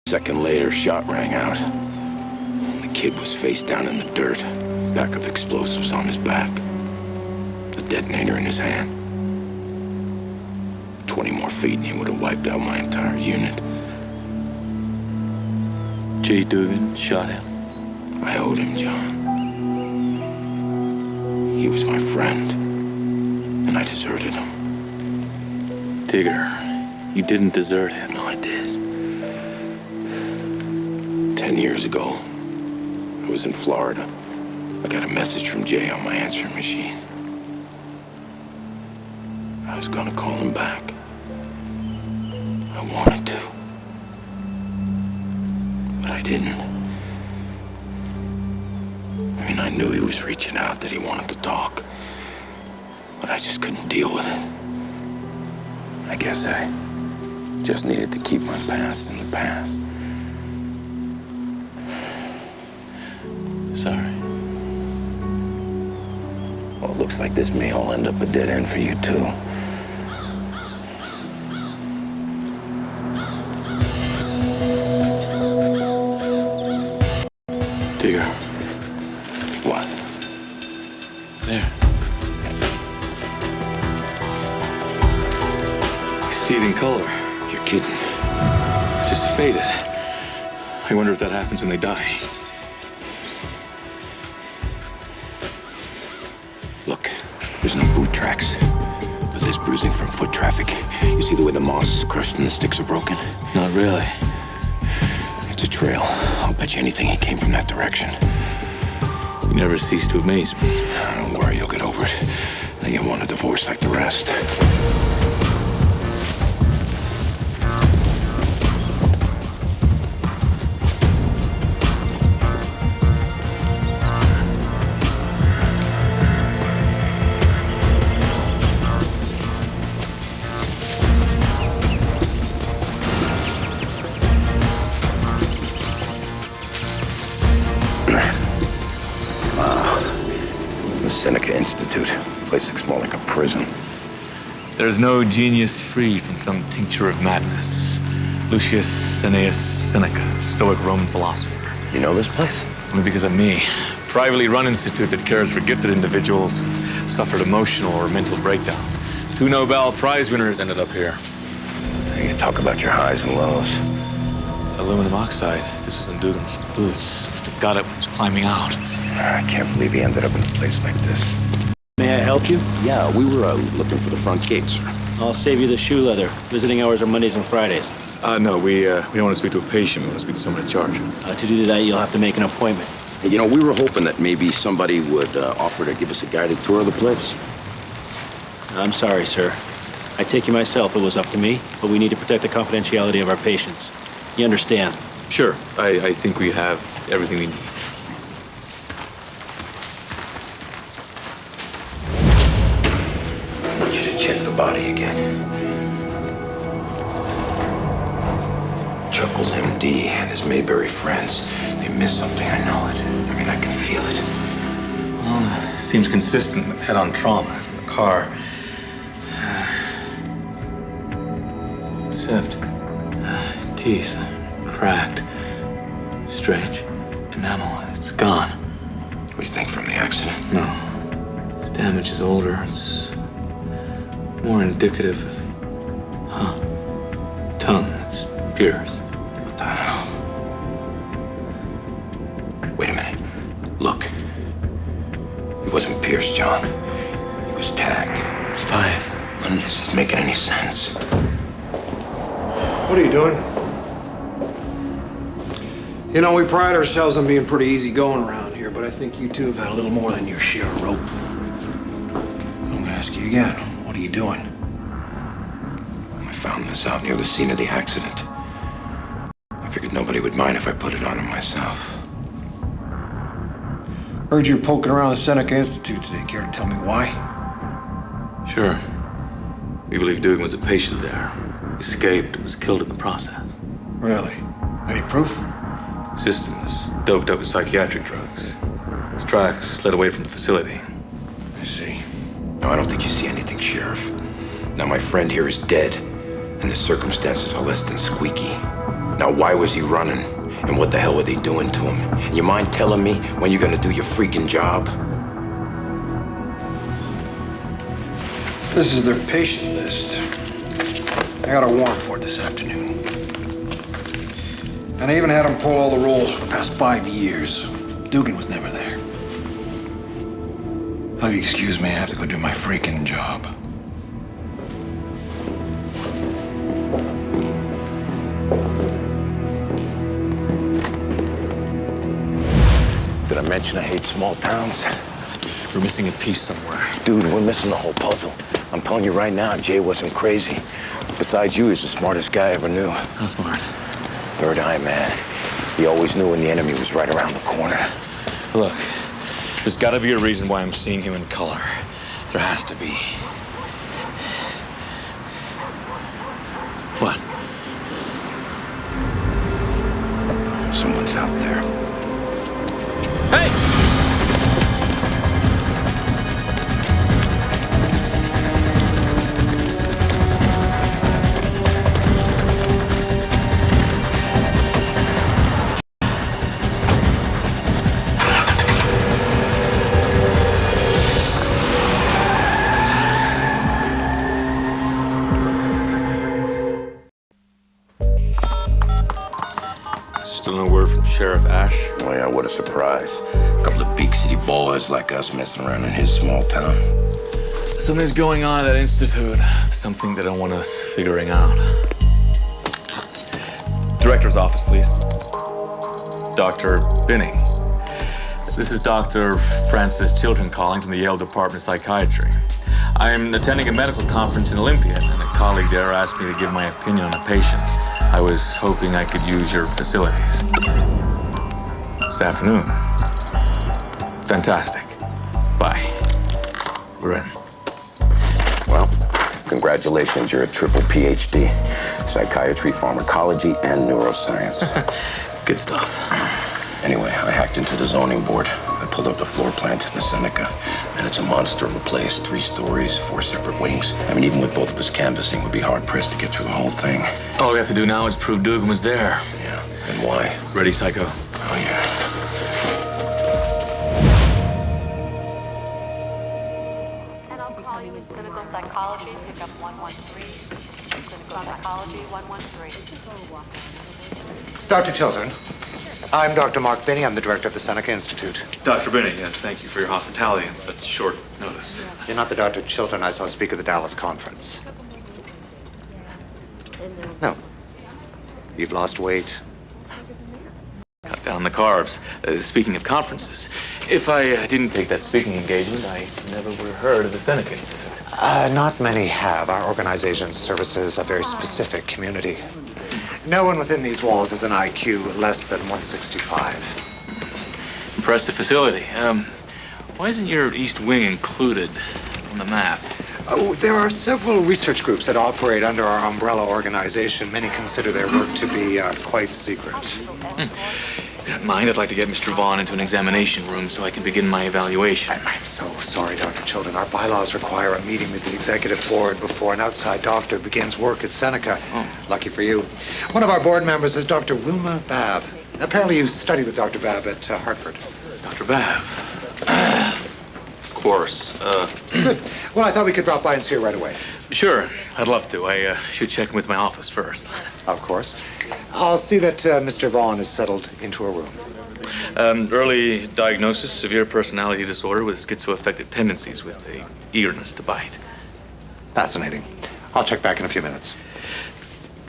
Second later, shot rang out. The kid was face down in the dirt, pack of explosives on his back, the detonator in his hand. 20 more feet and he would have wiped out my entire unit. J. Dugan shot him. I owed him, John. He was my friend, and I deserted him. Digger, you didn't desert him. No, I did. 10 years ago, I was in Florida. I got a message from Jay on my answering machine. I was gonna call him back. I wanted to. But I didn't. I mean, I knew he was reaching out, that he wanted to talk. But I just couldn't deal with it. I guess I just needed to keep my past in the past. Sorry. Well, it looks like this may all end up a dead end for you, too. Digger. What? There. You see it in color. You're kidding. Just faded. I wonder if that happens when they die. Look, there's no boot tracks, but there's bruising from foot traffic. You see the way the moss is crushed and the sticks are broken? Not really. It's a trail. I'll bet you anything he came from that direction. You never cease to amaze me. Don't worry, you'll get over it. Then you'll want a divorce like the rest. The Seneca Institute. Place looks more like a prison. There's no genius free from some tincture of madness. Lucius Annaeus Seneca, Stoic Roman philosopher. You know this place? Only because of me. Privately run institute that cares for gifted individuals who've suffered emotional or mental breakdowns. 2 Nobel Prize winners ended up here. You talk about your highs and lows. Aluminum oxide. This was in Dugan's boots. Must have got it when he was climbing out. I can't believe he ended up in a place like this. May I help you? Yeah, we were looking for the front gate, sir. I'll save you the shoe leather. Visiting hours are Mondays and Fridays. No, we don't want to speak to a patient. We want to speak to someone in charge. To do that, you'll have to make an appointment. Hey, you know, we were hoping that maybe somebody would offer to give us a guided tour of the place. I'm sorry, sir. I'd take you myself if it was up to me, but we need to protect the confidentiality of our patients. You understand? Sure. I think we have everything we need. I want you to check the body again. Chuckles MD and his Mayberry friends. They missed something, I know it. I mean, I can feel it. Well, seems consistent with head-on trauma from the car. Except teeth cracked. Strange. Enamel, it's gone. What do you think from the accident? No. This damage is older. It's more indicative of... tongue that's pierced. What the hell? Wait a minute. Look. He wasn't pierced, John. He was tagged. 5. None of this is making any sense. What are you doing? You know, we pride ourselves on being pretty easygoing around here, but I think you two have had a little more than your share of rope. I'm gonna ask you again, what are you doing? I found this out near the scene of the accident. I figured nobody would mind if I put it on him myself. Heard you were poking around the Seneca Institute today. Care to tell me why? Sure. We believe Dugan was a patient there. Escaped and was killed in the process. Really? Any proof? System is doped up with psychiatric drugs. His tracks led away from the facility. I see. No, I don't think you see anything, Sheriff. Now, my friend here is dead, and the circumstances are less than squeaky. Now, why was he running? And what the hell were they doing to him? You mind telling me when you're gonna do your freaking job? This is their patient list. I got a warrant for it this afternoon. And I even had them pull all the rolls for the past 5 years. Dugan was never there. If you excuse me, I have to go do my freaking job. Did I mention I hate small towns? We're missing a piece somewhere. Dude, we're missing the whole puzzle. I'm telling you right now, Jay wasn't crazy. Besides you, he's the smartest guy I ever knew. How smart? Third eye, man. He always knew when the enemy was right around the corner. Look, there's got to be a reason why I'm seeing him in color. There has to be. What? Someone's out there. Hey! Still no word from Sheriff Ash? Oh yeah, what a surprise. A couple of big city boys like us messing around in his small town. Something's going on at that institute. Something that I want us figuring out. Director's office, please. Dr. Binning. This is Dr. Francis Chilton calling from the Yale Department of Psychiatry. I'm attending a medical conference in Olympia, and a colleague there asked me to give my opinion on a patient. I was hoping I could use your facilities. This afternoon. Fantastic. Bye. We're in. Well, congratulations, you're a triple PhD. Psychiatry, pharmacology, and neuroscience. Good stuff. Anyway, I hacked into the zoning board. I pulled up the floor plan to the Seneca, and it's a monster of a place. 3 stories, 4 separate wings. I mean, even with both of us canvassing, we'd be hard-pressed to get through the whole thing. All we have to do now is prove Dugan was there. Yeah, and why? Ready, Psycho? Oh, yeah. And I'll call you with clinical psychology, pick up 113. Clinical psychology, 113. Dr. Chilton, I'm Dr. Mark Binney. I'm the director of the Seneca Institute. Dr. Binning, thank you for your hospitality on such short notice. You're not the Dr. Chilton I saw speak at the Dallas conference. No. You've lost weight. Cut down the carbs. Speaking of conferences, if I didn't take that speaking engagement, I never would have heard of the Seneca Institute. Not many have. Our organization services a very specific community. No one within these walls has an IQ less than 165. Impressive facility. Why isn't your East Wing included on the map? Oh, there are several research groups that operate under our umbrella organization. Many consider their work to be quite secret. If you don't mind, I'd like to get Mr. Vaughn into an examination room so I can begin my evaluation. I'm so sorry, Dr. Chilton. Our bylaws require a meeting with the executive board before an outside doctor begins work at Seneca. Oh. Lucky for you. One of our board members is Dr. Wilma Babb. Apparently you studied with Dr. Babb at Hartford. Dr. Babb. Of course. Good. Well, I thought we could drop by and see her right away. Sure, I'd love to. I should check in with my office first. Of course. I'll see that Mr. Vaughn is settled into a room. Early diagnosis, severe personality disorder with schizoaffective tendencies with a eagerness to bite. Fascinating. I'll check back in a few minutes.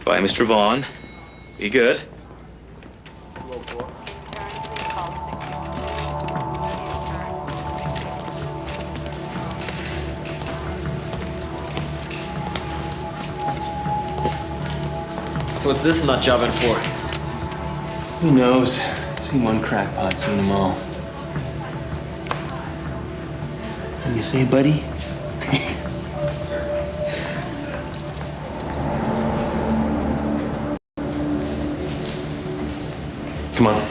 Bye, Mr. Vaughn. Be good. So what's this nut job in for? Who knows? Seen one crackpot, seen them all. What do you say, buddy? Come on.